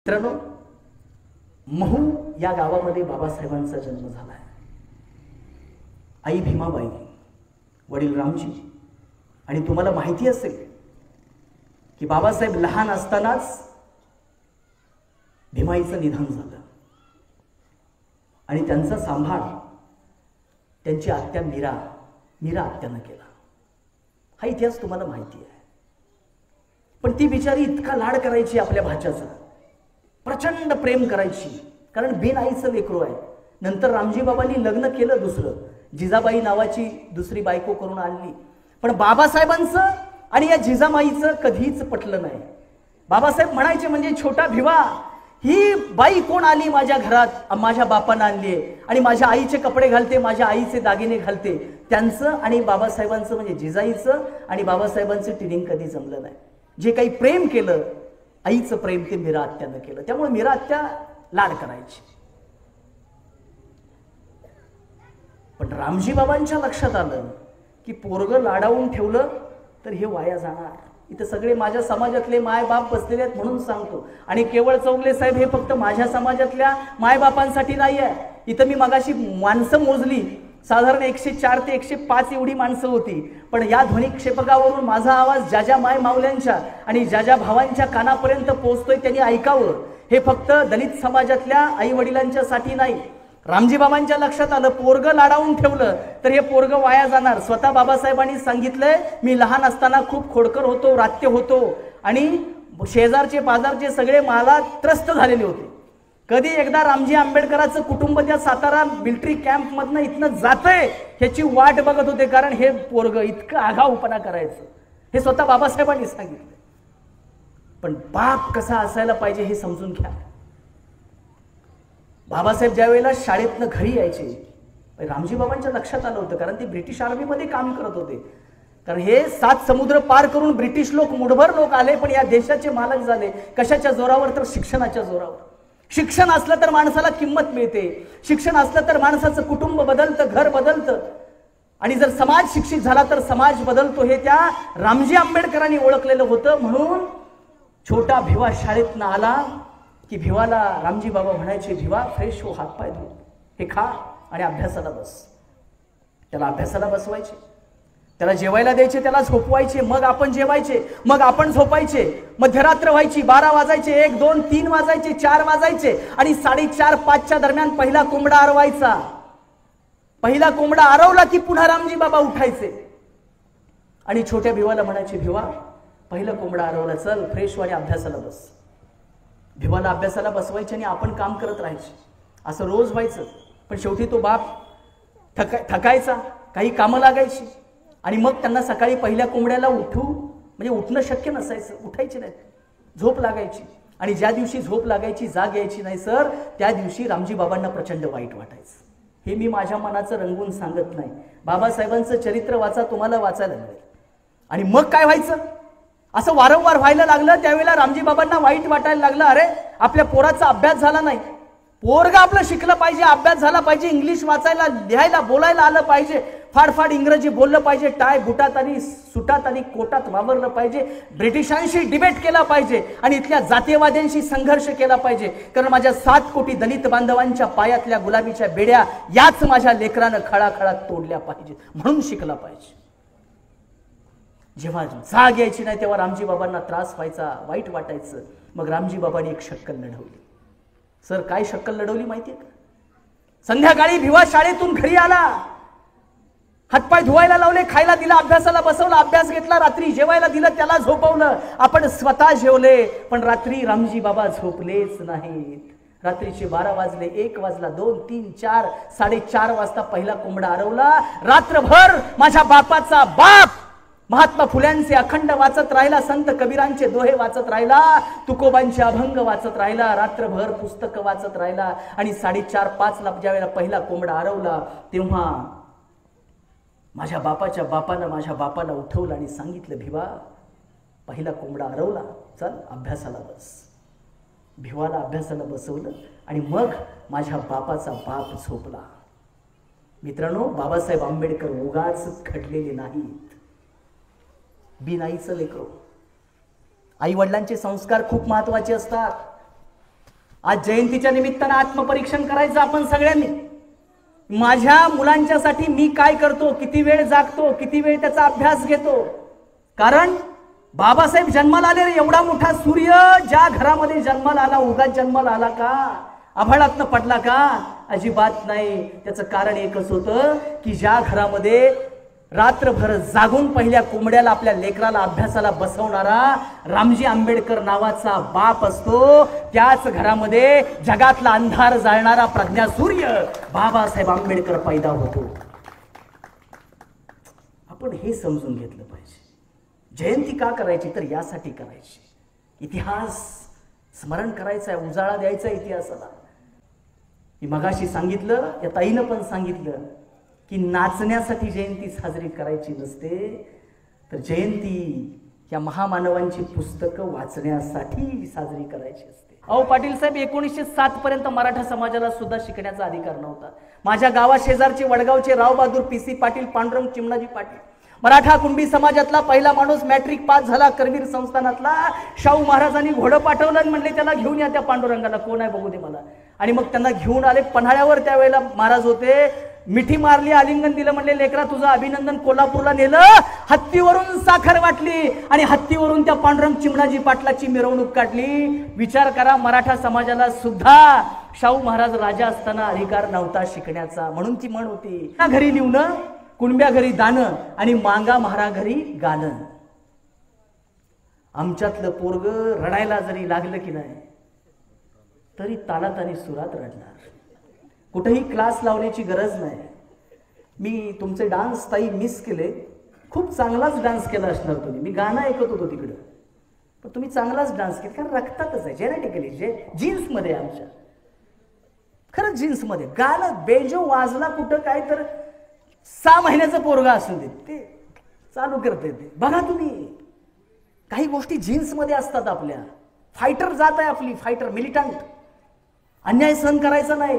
मित्रांनो, महू या गावामध्ये बाबासाहेबांचा जन्म झाला आहे. आई भीमाबाई, वडील रामजी. आणि तुम्हाला माहिती असेल की बाबासाहेब लहान असतानाच भीमाईचं निधन झालं आणि त्यांचा सांभाळ त्यांची आत्या मीरा आत्यानं केला. हा इतिहास तुम्हाला माहिती आहे. पण ती बिचारी इतका लाड करायची आपल्या भाच्याचा, प्रचंड प्रेम करायची, कारण बिन आईचं लेकरू आहे. नंतर रामजी बाबांनी लग्न केलं दुसरं, जिजाबाई नावाची दुसरी बायको करून आणली. पण बाबासाहेबांचं आणि या जिजामाईचं कधीच पटलं नाही. बाबासाहेब म्हणायचे म्हणजे छोटा भिवा, ही बाई कोण आली माझ्या घरात, माझ्या बापानं आणली आणि माझ्या आईचे कपडे घालते, माझ्या आईचे दागिने घालते. त्यांचं आणि बाबासाहेबांचं म्हणजे जिजाईचं आणि बाबासाहेबांचं ट्युनिंग कधी जमलं नाही. जे काही प्रेम केलं, आईचं प्रेम ते मीरा आत्यानं केलं. त्यामुळे मीरा आत्या लाड करायची. पण रामजी बाबांच्या लक्षात आलं की पोरग लाडावून ठेवलं तर हे वाया जाणार. इथं सगळे माझ्या समाजातले मायबाप बसलेले आहेत म्हणून सांगतो. आणि केवळ चौगले साहेब हे फक्त माझ्या समाजातल्या मायबापांसाठी नाही आहे. इथं मी मगाशी माणसं मोजली, साधारण 104 ते 105 एवढी माणसं होती. पण या ध्वनी क्षेपकावरून माझा आवाज ज्या ज्या माय माऊल्यांच्या आणि ज्या ज्या भावांच्या कानापर्यंत पोहोचतोय त्यांनी ऐकावं. हे फक्त दलित समाजातल्या आई वडिलांच्यासाठी नाही. रामजी बाबांच्या लक्षात आलं पोरग लाडावून ठेवलं तर हे पोरग वाया जाणार. स्वतः बाबासाहेबांनी सांगितलंय, मी लहान असताना खूप खोडकर होतो, रात्य होतो आणि शेजारचे पाजारचे सगळे मला त्रस्त झालेले होते. कधी एकदा रामजी आंबेडकरांचं कुटुंब त्या सातारा मिलिटरी कॅम्प मधनं इथनं जातंय ह्याची वाट बघत होते, कारण हे पोरग इतकं आगाऊपणा करायचं. हे स्वतः बाबासाहेबांनी सांगितलं. पण बाप कसा असायला पाहिजे हे समजून घ्या. बाबासाहेब ज्या वेळेला शाळेतनं घरी यायचे, रामजी बाबांच्या लक्षात आलं होतं, कारण ते ब्रिटिश आर्मीमध्ये काम करत होते. कारण हे 7 समुद्र पार करून ब्रिटिश लोक, मुठभर लोक आले, पण या देशाचे मालक झाले. कशाच्या जोरावर? तर शिक्षणाच्या जोरावर. शिक्षण असलं तर माणसाला किंमत मिळते. शिक्षण असलं तर माणसाचं कुटुंब बदलतं, घर बदलतं. आणि जर समाज शिक्षित झाला तर समाज बदलतो. हे त्या रामजी आंबेडकरांनी ओळखलेलं होतं. म्हणून छोटा भिवा शाळेतनं आला की भिवाला रामजी बाबा म्हणायचे, भिवा फ्रेश हो, हातपाय धु, हे खा आणि अभ्यासाला बस. त्याला अभ्यासाला बसवायचे, त्याला जेवायला द्यायचे, त्याला झोपवायचे, मग आपण जेवायचे, मग आपण झोपायचे. मध्यरात्र व्हायची, 12 वाजायचे, 1, 2, 3 वाजायचे, 4 वाजायचे आणि 4:30-5च्या दरम्यान पहिला कोंबडा आरवायचा. पहिला कोंबडा आरवला की पुन्हा रामजी बाबा उठायचे आणि छोट्या भिवाला म्हणायचे, भिवा पहिला कोंबडा आरवला, चल फ्रेश व्हा आणि अभ्यासाला बस. भिवाला अभ्यासाला बसवायचे आणि आपण काम करत राहायचे. असं रोज व्हायचं. पण शेवटी तो बाप थकायचा, काही कामं लागायची आणि मग त्यांना सकाळी पहिल्या कोंबड्याला म्हणजे उठणं शक्य नसायचं, उठायचे नाही, झोप लागायची. आणि ज्या दिवशी झोप लागायची, जाग यायची नाही सर, त्या दिवशी रामजी बाबांना प्रचंड वाईट वाटायचं. हे मी माझ्या मनाचं रंगवून सांगत नाही. बाबासाहेबांचं चरित्र वाचा, तुम्हाला वाचायला मिळेल. आणि मग काय व्हायचं, असं वारंवार व्हायला लागलं. त्यावेळेला रामजी बाबांना वाईट वाटायला लागलं, अरे आपल्या पोराचा अभ्यास झाला नाही. पोरगा आपलं शिकलं पाहिजे, अभ्यास झाला पाहिजे, इंग्लिश वाचायला, लिहायला, बोलायला आलं पाहिजे, फाडफाड इंग्रजी बोललं पाहिजे, टाय बुटात आणि सुटात आणि कोटात वावरलं पाहिजे, ब्रिटिशांशी डिबेट केला पाहिजे आणि इथल्या जातीयवाद्यांशी संघर्ष केला पाहिजे. कारण माझ्या 7 कोटी दलित बांधवांच्या पायातल्या गुलाबीच्या बेड्या याच माझ्या लेकरानं खळाखळात तोडल्या पाहिजेत, म्हणून शिकला पाहिजे. जेव्हा जाग यायची नाही तेव्हा रामजी बाबांना त्रास व्हायचा, वाईट वाटायचं. मग रामजी बाबांनी एक शक्कल लढवली. सर काय शक्कल लढवली माहितीये का? संध्याकाळी भिवा शाळेतून घरी आला, हातपाय धुवायला लावले, खायला दिला, अभ्यासाला बसवला, अभ्यास घेतला, रात्री जेवायला दिलं, त्याला झोपवलं. आपण स्वतः जेवले, पण रात्री रामजी बाबा झोपलेच नाहीत. रात्रीचे 12 वाजले, 1 वाजला, 2, 3, 4, 4:30 वाजता पहिला कोंबडा आरवला. रात्रभर माझ्या बापाचा बाप महात्मा फुल्यांचे अखंड वाचत राहिला, संत कबीरांचे दोहे वाचत राहिला, तुकोबांचे अभंग वाचत राहिला, रात्रभर पुस्तक वाचत राहिला. आणि 4:30-5ला ज्या वेळेला पहिला कोंबडा आरवला तेव्हा माझ्या बापानं माझ्या बापाला उठवलं आणि सांगितलं, भिवा पहिला कोंबडा आरवला, चल अभ्यासाला बस. भिवाला अभ्यासाला बसवलं आणि मग माझ्या बापाचा बाप झोपला. मित्रांनो, बाबासाहेब आंबेडकर उगाच घडलेले नाहीत. बिनाईचं लेकरू. आई वडिलांचे संस्कार खूप महत्त्वाचे असतात. आज जयंतीच्या निमित्तानं आत्मपरीक्षण करायचं आपण सगळ्यांनी. माझ्या मुलांच्यासाठी मी काय करतो, किती वेळ जागतो, किती वेळ त्याचा अभ्यास घेतो. कारण बाबासाहेब जन्माला आले, एवढा मोठा सूर्य ज्या घरामध्ये जन्माला आला, उगाच जन्माला आला का, आभाळातनं पडला का? अजिबात नाही. त्याचं कारण एकच होतं की ज्या घरामध्ये रात्रभर जागून पहिल्या कोंबड्याला आपल्या लेकराला अभ्यासाला बसवणारा रामजी आंबेडकर नावाचा बाप असतो, त्याच घरामध्ये जगातला अंधार जाळणारा प्रज्ञासूर्य बाबासाहेब आंबेडकर पैदा होतो. आपण हे समजून घेतलं पाहिजे. जयंती का करायची तर यासाठी करायची. इतिहास स्मरण करायचा आहे, उजाळा द्यायचा इतिहासाला. मी मगाशी सांगितलं, या ताईनं पण सांगितलं की नाचण्यासाठी जयंती साजरी करायची नसते, तर जयंती या महामानवांची पुस्तकं वाचण्यासाठी साजरी करायची असते. अहो पाटील साहेब, 1907 पर्यंत मराठा समाजाला सुद्धा शिकण्याचा अधिकार नव्हता. माझ्या गावा शेजारचे वडगावचे राव बहादूर PC पाटील, पांडुरंग चिमणाजी पाटील, मराठा कुणबी समाजातला पहिला माणूस मॅट्रिक पास झाला. करवीर संस्थानातला शाहू महाराजांनी घोडं पाठवलं आणि म्हणले त्याला घेऊन या त्या पांडुरंगाला, कोण आहे बघू दे मला. आणि मग त्यांना घेऊन आले. पन्हाळ्यावर त्यावेळेला महाराज होते. मिठी मारली, आलिंगन दिलं, म्हणले लेकरा तुझं अभिनंदन. कोल्हापूरला नेलं, हत्तीवरून साखर वाटली आणि हत्तीवरून त्या पांडुरंग चिमणाजी पाटलाची मिरवणूक काढली. विचार करा, मराठा समाजाला सुद्धा शाहू महाराज राजा असताना अधिकार नव्हता शिकण्याचा. म्हणून ती म्हण होती, घरी लिहून कुणब्या घरी दानं आणि मांगा महारा घरी गाणं. आमच्यातलं पोरग रडायला जरी लागलं की नाही तरी तालात आणि सुरात रडणार. कुठेही क्लास लावण्याची गरज नाही. मी तुमचे डान्स ताई मिस केले. खूप चांगलाच डान्स केला असणार तुम्ही. मी गाणं ऐकत होतो तिकडं, पण तुम्ही चांगलाच डान्स केला. कारण रक्तातच आहे, जेनेटिकली, जीन्समध्ये आमच्या. खरंच जीन्समध्ये. गाणं बेजो वाजला कुठं काय तर 6 महिन्याचं पोरगा असू दे ते चालू करते ते. बघा तुम्ही, काही गोष्टी जीन्समध्ये असतात आपल्या. फायटर जात आहे आपली, फायटर, मिलिटंट. अन्याय सहन करायचा नाही.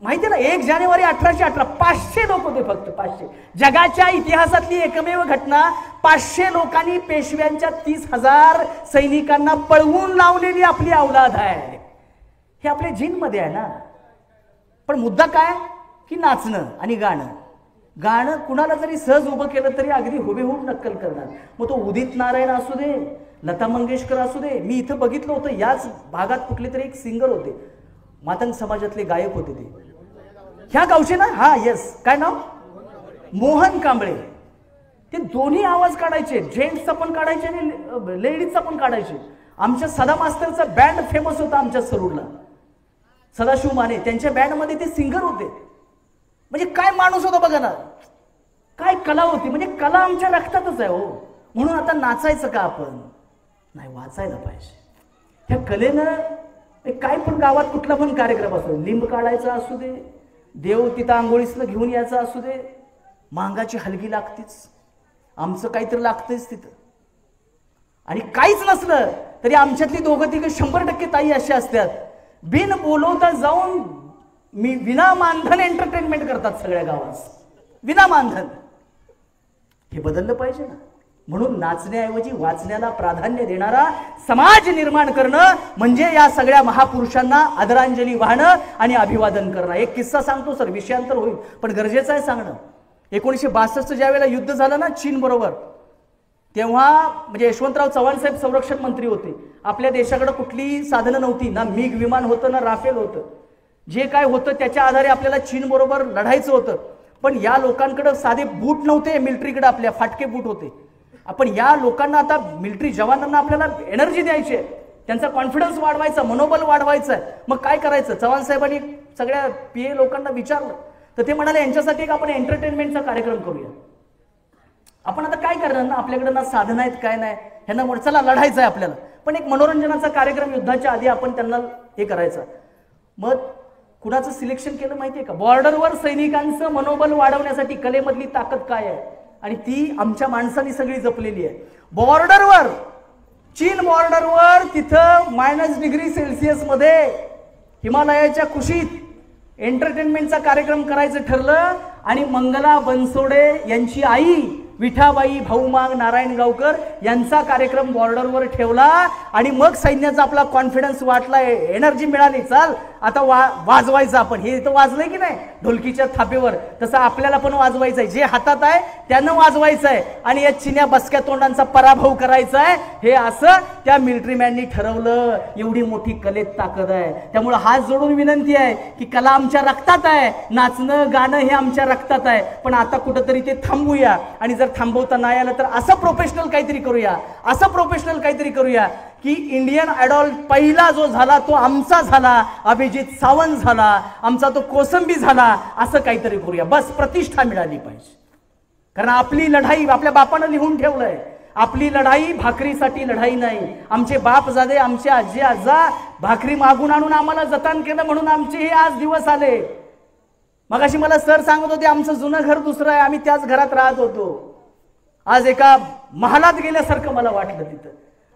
माहिती ना, 1 जानेवारी 1818 500 लोक होते, फक्त 500. जगाच्या इतिहासातली एकमेव घटना. 500 लोकांनी पेशव्यांच्या 30,000 सैनिकांना पळवून लावलेली आपली अवलाद आहे. हे आपल्या जीनमध्ये आहे ना. पण मुद्दा काय की नाचणं आणि गाणं. गाणं कुणाला जरी सहज उभं केलं तरी अगदी हुबेहूब नक्कल करणार. मग तो उदित नारायण असू दे, लता मंगेशकर असू दे. मी इथं बघितलं होतं, याच भागात कुठले तरी एक सिंगर होते, मातंग समाजातले गायक होते ते. ह्या गावचे ना, हा येस, काय नाव, मोहन कांबळे. ते दोन्ही आवाज काढायचे, जेंट्सचा पण काढायचे आणि लेडीजचा पण काढायचे. आमच्या सदा मास्तरचा बँड फेमस होता आमच्या सरूरला, सदाशिव माने. त्यांच्या बँडमध्ये ते सिंगर होते. म्हणजे काय माणूस होता बघा ना, काय कला होती. म्हणजे कला आमच्या रक्तातच आहे हो. म्हणून आता नाचायचं का आपण नाही, वाचायला पाहिजे. ह्या कलेनं काय पण गावात कुठला पण कार्यक्रम असो, लिंब काढायचा असू दे, देव तिथं आंघोळीसला घेऊन यायचा असू दे, मांगाची हलगी लागतीच, आमचं काहीतरी लागतंच तिथं. आणि काहीच नसलं तरी आमच्यातली 2-3 100% ताई अशा असतात, बिन बोलवता जाऊन मी विना मानधन एंटरटेनमेंट करतात सगळ्या गावात, विना मानधन. हे बदललं पाहिजे ना. म्हणून नाचण्याऐवजी वाचण्याला प्राधान्य देणारा समाज निर्माण करणं म्हणजे या सगळ्या महापुरुषांना आदरांजली वाहणं आणि अभिवादन करणं. एक किस्सा सांगतो सर, विषयांतर होईल पण गरजेचं आहे सांगणं. 1962 ज्या वेळेला युद्ध झालं ना चीन बरोबर, तेव्हा म्हणजे यशवंतराव चव्हाण साहेब संरक्षण मंत्री होते. आपल्या देशाकडे कुठली साधनं नव्हती, ना मिग विमान होतं ना राफेल होतं. जे काय होतं त्याच्या आधारे आपल्याला चीन बरोबर लढायचं होतं. पण या लोकांकडे साधे बूट नव्हते, मिलिटरीकडे आपल्या फाटके बूट होते. आपण या लोकांना आता मिलिटरी जवानांना आपल्याला एनर्जी द्यायची आहे, त्यांचा कॉन्फिडन्स वाढवायचा, मनोबल वाढवायचं आहे. मग काय करायचं, चव्हाण साहेबांनी सगळ्या PA लोकांना विचारलं तर ते म्हणाले यांच्यासाठी एक आपण एंटरटेनमेंटचा कार्यक्रम करूया. आपण आता काय करणार ना, आपल्याकडे ना साधन आहेत काय नाही, ह्यांना म्हणून चला लढायचं आहे आपल्याला, पण एक मनोरंजनाचा कार्यक्रम युद्धाच्या आधी आपण त्यांना हे करायचा. मग कुणाचं सिलेक्शन केलं माहितीये का, बॉर्डरवर सैनिकांचं मनोबल वाढवण्यासाठी कलेमधली ताकद काय आहे, आणि ती आमच्या माणसांनी सगळी जपलेली आहे. बॉर्डरवर, चीन बॉर्डरवर तिथं -°C मध्ये हिमालयाच्या कुशीत एंटरटेनमेंटचा कार्यक्रम करायचं ठरलं. आणि मंगला बनसोडे यांची आई विठाबाई, भाऊमांग, नारायण गावकर यांचा कार्यक्रम बॉर्डरवर ठेवला आणि मग सैन्याचा आपला कॉन्फिडन्स वाटला, एनर्जी मिळाली, चाल आता वाजवायचं आपण. हे तर वाजलंय की नाही ढोलकीच्या थापेवर, तसं आपल्याला पण वाजवायचं आहे. जे हातात आहे त्यानं वाजवायचं आहे आणि या चिन्या बसक्या तोंडांचा पराभव करायचा आहे. हे असं त्या मिलिटरी मॅननी ठरवलं. एवढी मोठी कलेत ताकद आहे. त्यामुळे हात जोडून विनंती आहे की कला आमच्या रक्तात आहे, नाचणं गाणं हे आमच्या रक्तात आहे, पण आता कुठंतरी ते थांबूया. आणि जर थांबवता नाही आलं तर असं प्रोफेशनल काहीतरी करूया, असं प्रोफेशनल काहीतरी करूया की इंडियन आयडॉल पहिला जो झाला तो आमचा झाला, अभिजित सावंत झाला, आमचा तो कोसंबी झाला, असं काहीतरी करूया. बस प्रतिष्ठा मिळाली पाहिजे. कारण आपली लढाई आपल्या बापानं लिहून ठेवलंय, आपली लढाई भाकरीसाठी लढाई नाही. आमचे बाप जादे, आमचे आजी आजा भाकरी मागून आणून आम्हाला जतन केलं म्हणून आमचे हे आज दिवस आले. मगाशी मला सर सांगत होते आमचं जुनं घर दुसरं आहे, आम्ही त्याच घरात राहत होतो. आज एका महालात गेल्यासारखं मला वाटलं तिथं.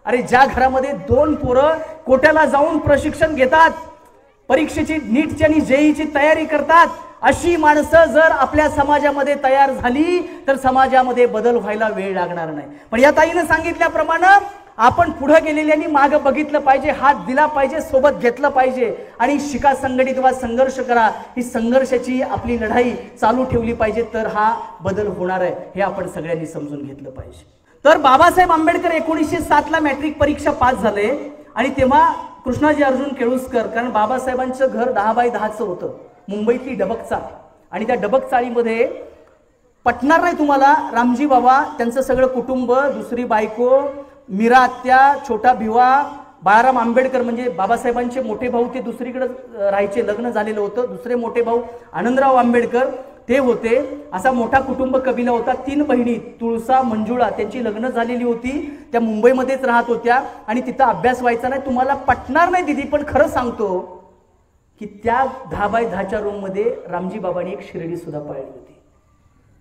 अरे ज्या घरामध्ये 2 पोरं कोट्याला जाऊन प्रशिक्षण घेतात, परीक्षेची नीटची आणि जेईची तयारी करतात, अशी माणसं जर आपल्या समाजामध्ये तयार झाली तर समाजामध्ये बदल व्हायला वेळ लागणार नाही. पण या ताईनं सांगितल्याप्रमाणे आपण पुढे गेलेल्यांनी मागं बघितलं पाहिजे, हात दिला पाहिजे, सोबत घेतलं पाहिजे आणि शिका, संघटित व्हा, संघर्ष करा. ही संघर्षाची आपली लढाई चालू ठेवली पाहिजे, तर हा बदल होणार आहे हे आपण सगळ्यांनी समजून घेतलं पाहिजे. तर बाबासाहेब आंबेडकर 1907ला मॅट्रिक परीक्षा पास झाले आणि तेव्हा कृष्णाजी अर्जुन केळुस्कर, कारण बाबासाहेबांचं घर 10x10चं होतं, मुंबईतली डबक चाळ. आणि त्या डबक चाळीमध्ये पटणार नाही तुम्हाला, रामजी बाबा, त्यांचं सगळं कुटुंब, दुसरी बायको, मीरा आत्या, छोटा भिवा, बाळाराम आंबेडकर म्हणजे बाबासाहेबांचे मोठे भाऊ, ते दुसरीकडे राहायचे, लग्न झालेलं होतं. दुसरे मोठे भाऊ आनंदराव आंबेडकर ते होते. असा मोठा कुटुंब कबिला होता. 3 बहिणी, तुळसा, मंजुळा, त्यांची लग्न झालेली होती, त्या मुंबईमध्येच राहत होत्या आणि तिथं अभ्यास व्हायचा नाही. तुम्हाला पटणार नाही दिदी, पण खरं सांगतो की त्या 10x10च्या रूममध्ये रामजी बाबांनी एक शिर्डी सुद्धा पाळली होती.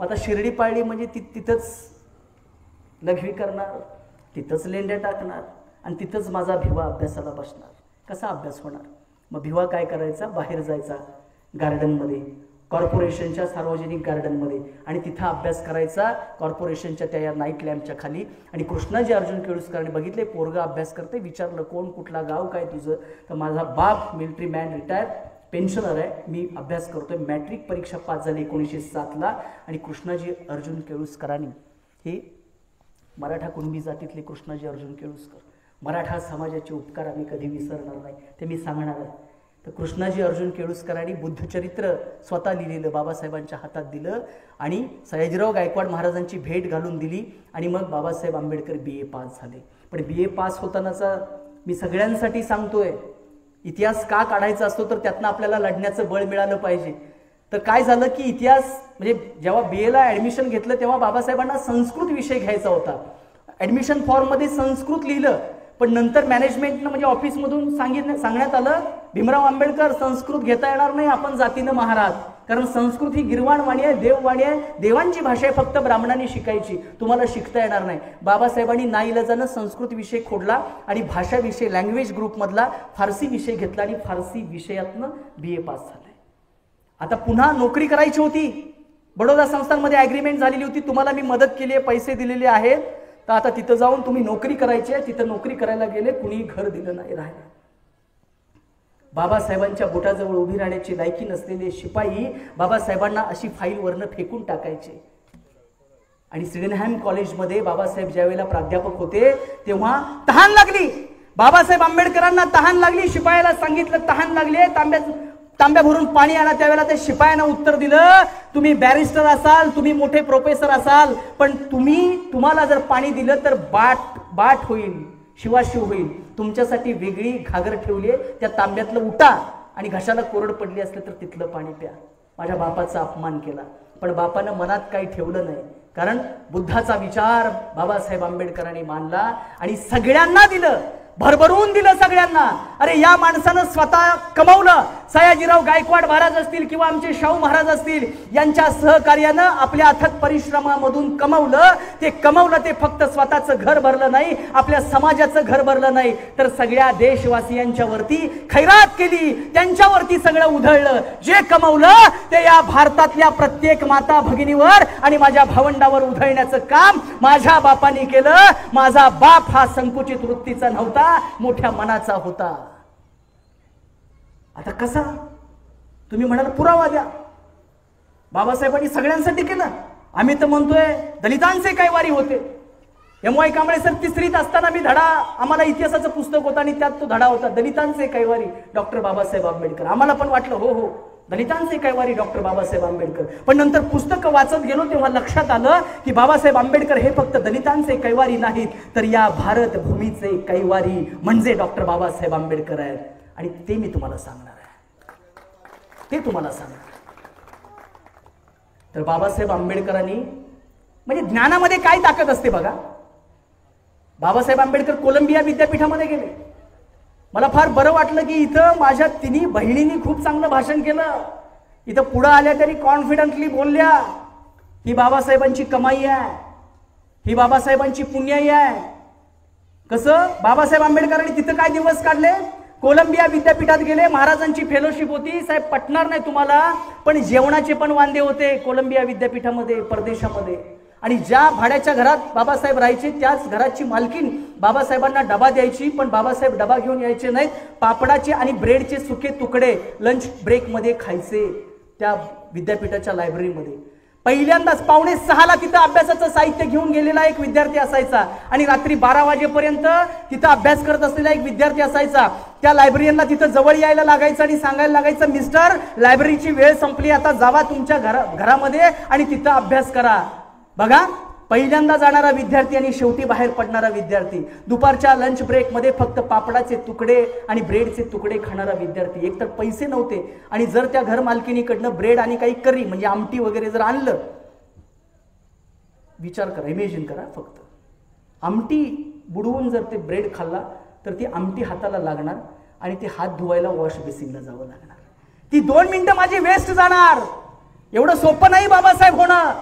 आता शिर्डी पाळली म्हणजे तिथंच लघवी करणार, तिथंच लेंड्या टाकणार आणि तिथंच माझा भिवा अभ्यासाला बसणार. कसा अभ्यास होणार? मग भिवा काय करायचा, बाहेर जायचा गार्डनमध्ये, कॉर्पोरेशनच्या सार्वजनिक गार्डनमध्ये, आणि तिथं अभ्यास करायचा कॉर्पोरेशनच्या त्या नाईट लॅम्पच्या खाली. आणि कृष्णाजी अर्जुन केळुस्करांनी बघितले पोरगा अभ्यास करते, विचारलं कोण, कुठला गाव काय तुझं? तर माझा बाप मिलिटरी मॅन, रिटायर पेन्शनर आहे, मी अभ्यास करतोय. मॅट्रिक परीक्षा पास झाली 1907ला. आणि कृष्णाजी अर्जुन केळुस्करांनी, हे मराठा कुणबी जातीतले कृष्णाजी अर्जुन केळुस्कर, मराठा समाजाचे उपकार आम्ही कधी विसरणार नाही, ते मी सांगणार आहे. तर कृष्णाजी अर्जुन केळुस्करांनी बुद्धचरित्र स्वतः लिहिलेलं बाबासाहेबांच्या हातात दिलं आणि सयाजीराव गायकवाड महाराजांची भेट घालून दिली. आणि मग बाबासाहेब आंबेडकर BA पास झाले. पण BA पास होतानाचा मी सगळ्यांसाठी सांगतोय, इतिहास का काढायचा असतो तर त्यातनं आपल्याला लढण्याचं बळ मिळालं पाहिजे. तर काय झालं की इतिहास म्हणजे जेव्हा BAला ॲडमिशन घेतलं तेव्हा बाबासाहेबांना संस्कृत विषय घ्यायचा होता. ॲडमिशन फॉर्ममध्ये संस्कृत लिहिलं, पण नंतर मॅनेजमेंटनं म्हणजे ऑफिसमधून सांगण्यात आलं भीमराव आंबेडकर संस्कृत घेता येणार नाही, आपण जातीनं महाराज, कारण संस्कृत ही गिरवाणवाणी आहे, देववाणी आहे, देवांची भाषा आहे, फक्त ब्राह्मणांनी शिकायची, तुम्हाला शिकता येणार नाही. बाबासाहेबांनी नाईलाजानं संस्कृत विषय खोडला आणि भाषा विषय, लँग्वेज ग्रुपमधला फारसी विषय घेतला आणि फारसी विषयातनं BA पास झाले. आता पुन्हा नोकरी करायची होती, बडोदा संस्थांमध्ये ॲग्रीमेंट झालेली होती, तुम्हाला मी मदत केली आहे, पैसे दिलेले आहेत, तर आता तिथं जाऊन तुम्ही नोकरी करायची आहे. तिथं नोकरी करायला गेले, कुणी घर दिलं नाही राहायला. बाबासाहेबांच्या बोटाजवळ उभी राहण्याची लायकी नसलेले शिपाई बाबासाहेबांना अशी फाईल वरनं फेकून टाकायचे. आणि सिडनहॅम कॉलेजमध्ये बाबासाहेब ज्यावेळेला प्राध्यापक होते तेव्हा तहान लागली, बाबासाहेब आंबेडकरांना तहान लागली, शिपायाला सांगितलं तहान लागली आहे, तांब्या भरून पाणी आणा. त्यावेळेला ते शिपायानं उत्तर दिलं, तुम्ही बॅरिस्टर असाल, तुम्ही मोठे प्रोफेसर असाल, पण तुम्हाला जर पाणी दिलं तर बाट होईल, शिवाशिव होईल. तुमच्यासाठी वेगळी घागर ठेवली आहे, त्या तांब्यातलं उठा आणि घशाला कोरड पडली असलं तर तिथलं पाणी प्या. माझ्या बापाचा अपमान केला, पण बापानं मनात काही ठेवलं नाही, कारण बुद्धाचा विचार बाबासाहेब आंबेडकरांनी मानला आणि सगळ्यांना दिलं, भरभरून दिलं सगळ्यांना. अरे या माणसानं स्वतः कमावलं, सयाजीराव गायकवाड महाराज असतील किंवा आमचे शाहू महाराज असतील, यांच्या सहकार्यानं आपल्या अथक परिश्रमामधून कमवलं. ते कमवलं ते फक्त स्वतःचं घर भरलं नाही, आपल्या समाजाचं घर भरलं नाही, तर सगळ्या देशवासियांच्या वरती खैरात केली, त्यांच्यावरती सगळं उधळलं. जे कमवलं ते या भारतातल्या प्रत्येक माता भगिनीवर आणि माझ्या भावंडावर उधळण्याचं काम माझ्या बापांनी केलं. माझा बाप हा संकुचित वृत्तीचा नव्हता, मोठ्या मनाचा होता. आता कसा तुम्ही म्हणाल पुरावा द्या. बाबासाहेबांनी सगळ्यांसाठी केलं. आम्ही तर म्हणतोय दलितांचे कैवारी होते. एम.वाय. कांबळे सर तिसरीत असताना मी धडा, आम्हाला इतिहासाचं पुस्तक होतं आणि त्यात तो धडा होता दलितांचे कैवारी डॉक्टर बाबासाहेब आंबेडकर. आम्हाला पण वाटलं हो हो दलितांचे कैवारी डॉक्टर बाबासाहेब आंबेडकर. पण नंतर पुस्तकं वाचत गेलो तेव्हा लक्षात आलं की बाबासाहेब आंबेडकर हे फक्त दलितांचे कैवारी नाहीत, तर या भारत भूमीचे कैवारी म्हणजे डॉक्टर बाबासाहेब आंबेडकर आहेत. आणि ते मी तुम्हाला सांगणार आहे, ते तुम्हाला सांगणार. तर बाबासाहेब आंबेडकरांनी म्हणजे ज्ञानामध्ये काय ताकद असते बघा. बाबासाहेब आंबेडकर कोलंबिया विद्यापीठामध्ये गेले. मला फार बरं वाटलं की इथं माझ्या तिन्ही बहिणींनी खूप चांगलं भाषण केलं. इथं पुढं आल्या तरी कॉन्फिडंटली बोलल्या. ही बाबासाहेबांची कमाई आहे, ही बाबासाहेबांची पुण्याई आहे. कसं बाबासाहेब आंबेडकरांनी तिथं काय दिवस काढले, कोलंबिया विद्यापीठात गेले. महाराजांची फेलोशिप होती. साहेब पटणार नाही तुम्हाला, पण जेवणाचे पण वांदे होते कोलंबिया विद्यापीठामध्ये परदेशामध्ये. आणि ज्या भाड्याच्या घरात बाबासाहेब राहायचे त्याच घराची मालकीन बाबासाहेबांना डबा द्यायची, पण बाबासाहेब डबा घेऊन यायचे नाहीत. पापडाचे आणि ब्रेडचे सुके तुकडे लंच ब्रेकमध्ये खायचे त्या विद्यापीठाच्या लायब्ररीमध्ये. पहिल्यांदाच 5:45ला तिथं अभ्यासाचं साहित्य घेऊन गेलेला एक विद्यार्थी असायचा आणि रात्री 12 वाजेपर्यंत तिथं अभ्यास करत असलेला एक विद्यार्थी असायचा. त्या लायब्ररीयनला तिथं जवळ यायला लागायचं आणि सांगायला लागायचं, मिस्टर लायब्ररीची वेळ संपली, आता जावा तुमच्या घरामध्ये आणि तिथं अभ्यास करा. बघा, पहिल्यांदा जाणारा विद्यार्थी आणि शेवटी बाहेर पडणारा विद्यार्थी. दुपारच्या लंच ब्रेकमध्ये फक्त पापडाचे तुकडे आणि ब्रेडचे तुकडे खाणारा विद्यार्थी. एकतर पैसे नव्हते आणि जर त्या घर मालकिनीकडनं ब्रेड आणि काही करी म्हणजे आमटी वगैरे जर आणलं, विचार करा, इमेजिन करा, फक्त आमटी बुडवून जर ते ब्रेड खाल्ला तर ती आमटी हाताला लागणार आणि ते हात धुवायला वॉश बेसिनला जावं लागणार. ती 2 मिनिटं माझी वेस्ट जाणार. एवढं सोपं नाही बाबासाहेब होणं.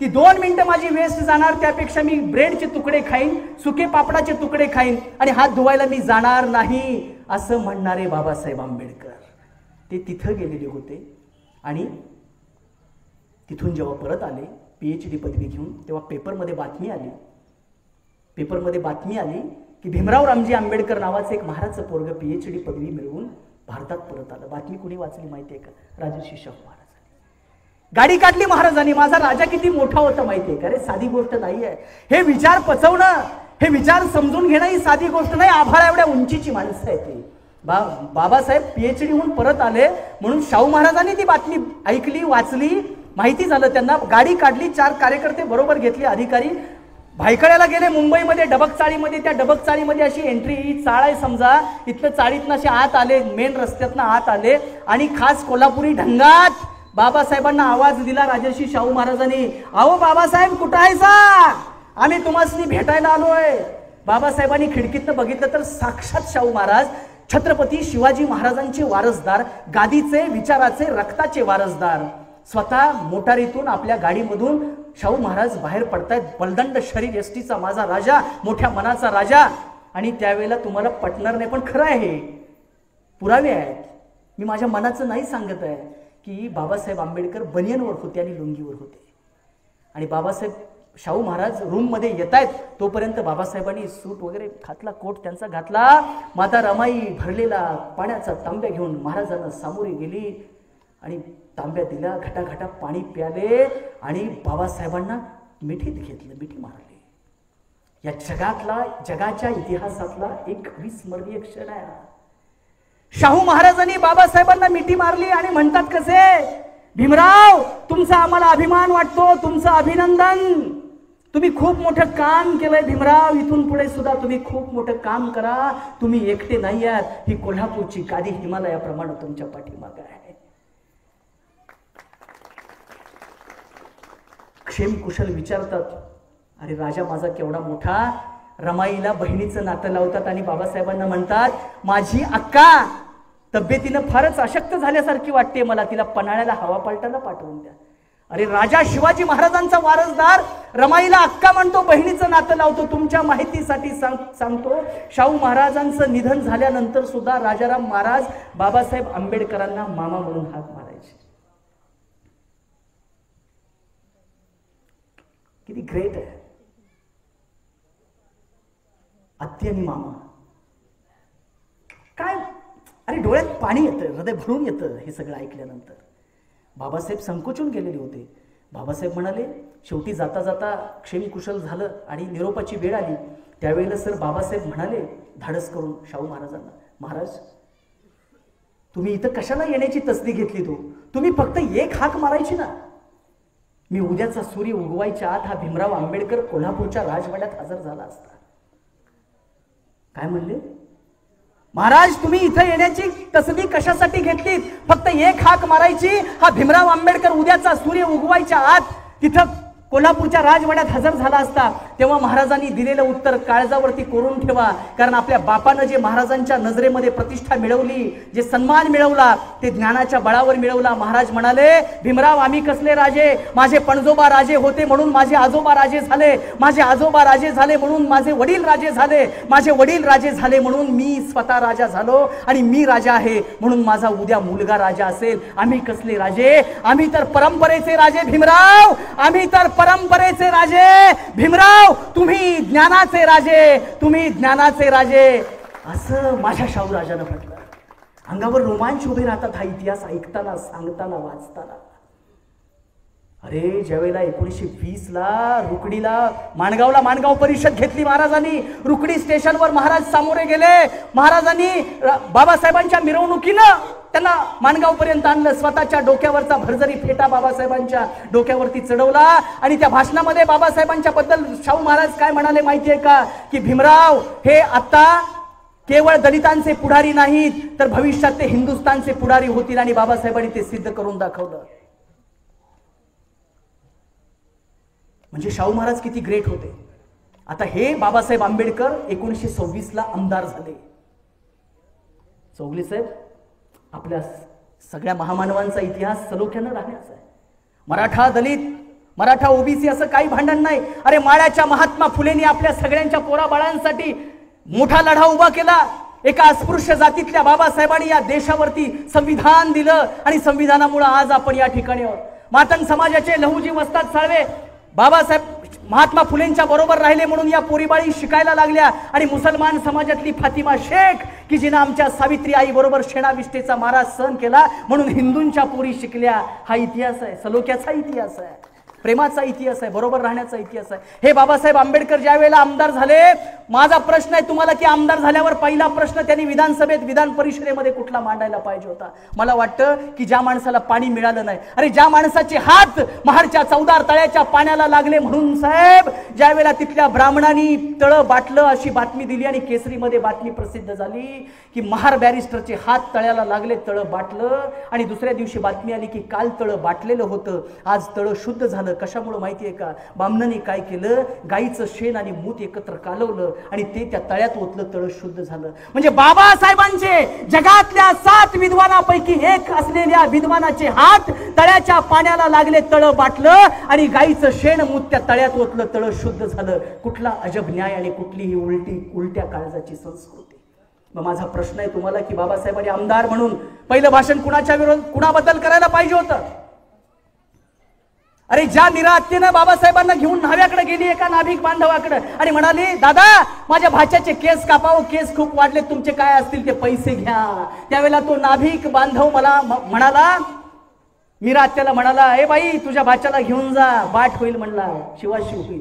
ती 2 मिनिटं माझी वेस्ट जाणार, त्यापेक्षा मी ब्रेडचे तुकडे खाईन, सुके पापडाचे तुकडे खाईन आणि हात धुवायला मी जाणार नाही, असं म्हणणारे बाबासाहेब आंबेडकर. ते तिथं गेलेले होते आणि तिथून जेव्हा परत आले PhD पदवी घेऊन, तेव्हा पेपरमध्ये बातमी आली की भीमराव रामजी आंबेडकर नावाचं एक महाराजचं पोरग PhD पदवी मिळवून भारतात परत आलं. बातमी कोणी वाचली माहितीये का? राजर्षी शाहू महाराज. गाडी काढली महाराजांनी. माझा राजा किती मोठा होता माहितीये का रे? साधी गोष्ट नाहीये. हे विचार पचवणं, हे विचार समजून घेणं ही साधी गोष्ट नाही. आभाळा एवढ्या उंचीची माणसं आहे ती. बाबासाहेब PhD होऊन परत आले म्हणून शाहू महाराजांनी ती बातमी ऐकली, वाचली, माहिती झालं त्यांना. गाडी काढली, 4 कार्यकर्ते बरोबर घेतले, अधिकारी भायखळ्याला गेले. मुंबईमध्ये डबक चाळीमध्ये, त्या डबक चाळीमध्ये अशी एंट्री, ही चाळ आहे समजा, इथनं चाळीतनं असे आत आले, मेन रस्त्यातनं आत आले आणि खास कोल्हापुरी ढंगात बाबासाहेबांना आवाज दिला राजर्षी शाहू महाराजांनी, अहो बाबासाहेब कुठं आहे सा? आम्ही तुम्हाला भेटायला आलोय. बाबासाहेबांनी खिडकीतनं बघितलं तर साक्षात शाहू महाराज, छत्रपती शिवाजी महाराजांचे वारसदार, गादीचे, विचाराचे, रक्ताचे वारसदार, स्वतः मोटारीतून आपल्या गाडीमधून शाहू महाराज बाहेर पडतायत. बलदंड शरीर एसटीचा माझा राजा, मोठ्या मनाचा राजा. आणि त्यावेळेला तुम्हाला पटणार नाही पण खरं आहे, पुरावे आहेत. मी माझ्या मनाचं नाही सांगत आहे की बाबासाहेब आंबेडकर बनियनवर होते आणि लुंगीवर होते. आणि बाबासाहेब शाहू महाराज रूममध्ये येत आहेत तोपर्यंत बाबासाहेबांनी सूट वगैरे घातला, कोट त्यांचा घातला. माता रमाई भरलेला पाण्याचा तांब्या घेऊन महाराजांना सामोरी गेली आणि तांब्या दिला, घटाघटा पाणी प्याले आणि बाबासाहेबांना मिठीत घेतलं, मिठी मारली. या जगाच्या इतिहासातला एक अविस्मरणीय क्षण आहे. शाहू महाराजांनी बाबासाहेबांना मिठी मारली आणि म्हणतात कसे, भीमराव तुमचा आम्हाला अभिमान वाटतो, तुमचं अभिनंदन, तुम्ही खूप मोठं काम केलंय भीमराव, इथून पुढे सुद्धा तुम्ही खूप मोठं काम करा, तुम्ही एकटे नाही आहात, ही कोल्हापूरची गादी हिमालयाप्रमाणे तुमच्या पाठीमागे आहे. क्षेम कुशल विचारतात, अरे राजा माझा केवढा मोठा. रमाईला बहिणीचं नातं लावतात आणि बाबासाहेबांना म्हणतात, माझी अक्का तब्येतीनं फारच अशक्त झाल्यासारखी वाटते मला, तिला पन्हाळ्याला हवा पालटायला पाठवून द्या. अरे राजा शिवाजी महाराजांचा वारसदार रमाईला अक्का म्हणतो, बहिणीचं नातं लावतो. तुमच्या माहितीसाठी सांगतो, शाहू महाराजांचं निधन झाल्यानंतर सुद्धा राजाराम महाराज बाबासाहेब आंबेडकरांना मामा म्हणून हाक मारायचे. किती ग्रेट आहे. आत्या आणि मामा काय, अरे डोळ्यात पाणी येतं, हृदय भरून येतं हे सगळं ऐकल्यानंतर. बाबासाहेब संकोचून गेलेले होते. बाबासाहेब म्हणाले, शेवटी जाता जाता क्षेमकुशल झालं आणि निरोपाची वेळ आली. त्यावेळेला सर बाबासाहेब म्हणाले धाडस करून शाहू महाराजांना, महाराज तुम्ही इथं कशाला येण्याची तसदी घेतली? तुम्ही फक्त एक हाक मारायची ना, मी उद्याचा सूर्य उगवायच्या आत हा भीमराव आंबेडकर कोल्हापूरच्या राजवाड्यात हजर झाला असता. काय म्हणले? महाराज तुम्ही इथं येण्याची तसदी कशासाठी घेतली? फक्त एक हाक मारायची, हा भीमराव आंबेडकर उद्याचा सूर्य उगवायच्या आत तिथं कोल्हापूरच्या राजवाड्यात हजर झाला असता. तेव्हा महाराजांनी दिलेलं उत्तर काळजावरती कोरून ठेवा, कारण आपल्या बापानं जे महाराजांच्या नजरेमध्ये प्रतिष्ठा मिळवली, जे सन्मान मिळवला, ते ज्ञानाच्या बळावर मिळवला. महाराज म्हणाले, भीमराव आम्ही कसले राजे? माझे पणजोबा राजे होते म्हणून माझे आजोबा राजे झाले, माझे आजोबा राजे झाले म्हणून माझे वडील राजे झाले, माझे वडील राजे झाले म्हणून मी स्वतः राजा झालो, आणि मी राजा आहे म्हणून माझा उद्या मुलगा राजा असेल. आम्ही कसले राजे? आम्ही तर परंपरेचे राजे भीमराव, आम्ही तर परंपरेचे राजे भीमराव, तुम्ही ज्ञानाचे राजे, तुम्ही ज्ञानाचे राजे, असं माझ्या शाहू राजानं म्हटलं. अंगावर रोमांच उभे राहतात हा इतिहास ऐकताना, सांगताना, वाचताना. अरे ज्यावेळेला 1920 ला रुकडीला माणगाव परिषद घेतली महाराजांनी, रुकडी स्टेशनवर महाराज सामोरे गेले. महाराजांनी बाबासाहेबांच्या मिरवणुकीनं त्यांना माणगाव पर्यंत आणलं. स्वतःच्या डोक्यावरचा भरजरी फेटा बाबासाहेबांच्या डोक्यावरती चढवला, आणि त्या भाषणामध्ये बाबासाहेबांच्या बद्दल शाहू महाराज काय म्हणाले माहितीये का? की भीमराव हे आता केवळ दलितांचे पुढारी नाहीत, तर भविष्यात ते हिंदुस्थानचे पुढारी होतील, आणि बाबासाहेबांनी ते सिद्ध करून दाखवलं. म्हणजे शाहू महाराज किती ग्रेट होते. आता हे बाबासाहेब आंबेडकर 1926 ला आमदार झाले. चौगले साहेब, आपल्या सगळ्या महामानवांचा इतिहास सलोख्यानं राहण्याचा आहे. मराठा दलित, मराठा ओबीसी असं काही भांडण नाही. अरे माळ्याच्या महात्मा फुलेंनी आपल्या सगळ्यांच्या पोराबाळांसाठी मोठा लढा उभा केला. एका अस्पृश्य जातीतल्या बाबासाहेबांनी या देशावरती संविधान दिलं, आणि संविधानामुळे आज आपण या ठिकाणी आहोत. मातंग समाजाचे लहुजी वस्ताद साळवे बाबासाहेब महात्मा फुलेंच्या बरोबर राहिले म्हणून या पोरीबाळी शिकायला लागल्या, आणि मुसलमान समाजातली फातिमा शेख की जिने आमच्या सावित्री आई बरोबर शेणाविष्टेचा मारा सहन केला म्हणून हिंदूंच्या पोरी शिकल्या. हा इतिहास आहे, सलोख्याचा इतिहास आहे, प्रेमाचा इतिहास आहे, बरोबर राहण्याचा इतिहास आहे. हे बाबासाहेब आंबेडकर ज्या वेळेला आमदार झाले, माझा प्रश्न आहे तुम्हाला की आमदार झाल्यावर पहिला प्रश्न त्यांनी विधानसभेत, विधान परिषदेमध्ये कुठला मांडायला पाहिजे होता? मला वाटतं की ज्या माणसाला पाणी मिळालं नाही, अरे ज्या माणसाचे हात महारच्या 14 तळ्याच्या पाण्याला लागले म्हणून साहेब ज्या वेळेला तिथल्या ब्राह्मणांनी तळं बाटलं अशी बातमी दिली, आणि केसरीमध्ये बातमी प्रसिद्ध झाली की महार बॅरिस्टरचे हात तळ्याला लागले, तळं बाटलं, आणि दुसऱ्या दिवशी बातमी आली की काल तळं बाटलेलं होतं, आज तळं शुद्ध झालं. कशामुळे माहितीये का? बामणांनी काय केलं? गाईचं शेण आणि मूत एकत्र कालवलं आणि ते त्या तळ्यात ओतलं, तळ शुद्ध झालं. म्हणजे बाबासाहेबांचे जगातल्या 7 विद्वानापैकी एक असलेल्या विद्वानाचे हात तळ्याच्या पाण्याला लागले, तळ बाटलं, आणि गाईचं शेण मूत त्या तळ्यात ओतलं, तळ शुद्ध झालं. कुठला अजब न्याय आणि कुठली ही उलट्या काळजाची संस्कृती. मग माझा प्रश्न आहे तुम्हाला की बाबासाहेबांनी आमदार म्हणून पहिलं भाषण कुणाबद्दल करायला पाहिजे होतं? अरे ज्या निरात्तेनं बाबासाहेबांना घेऊन न्हाव्याकडे गेली, एका नाभिक बांधवाकडे, आणि म्हणाली, दादा माझ्या भाच्याचे केस कापावं, केस खूप वाढले, तुमचे काय असतील ते पैसे घ्या. त्यावेळेला तो नाभिक बांधव मला म्हणाला, निरात्तेला म्हणाला, ए बाई तुझ्या भाच्याला घेऊन जा, बाट होईल म्हणला, शिवाशिव होईल.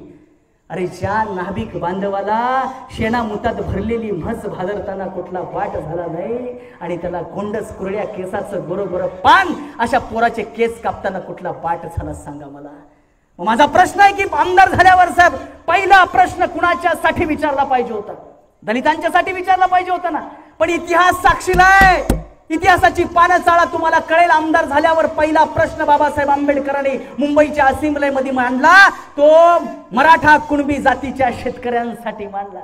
अरे ज्या नाभिक बांधवाला शेणामुतात भरलेली म्हस भादरताना कुठला बाट झाला नाही, आणि त्याला गोंडस कुरड्या केसाचं गोरं पान अशा पोराचे केस कापताना कुठला बाट झाला सांगा मला. माझा प्रश्न आहे की आमदार झाल्यावर साहेब पहिला प्रश्न कुणाच्यासाठी विचारला पाहिजे होता? दलितांच्यासाठी विचारला पाहिजे होता ना. पण इतिहास साक्षीला आहे, इतिहासाची पानं चाळा, तुम्हाला कळेल. आमदार झाल्यावर पहिला प्रश्न बाबासाहेब आंबेडकरांनी मुंबईच्या असेंब्लीमध्ये मांडला, तो मराठा कुणबी जातीच्या शेतकऱ्यांसाठी मांडला.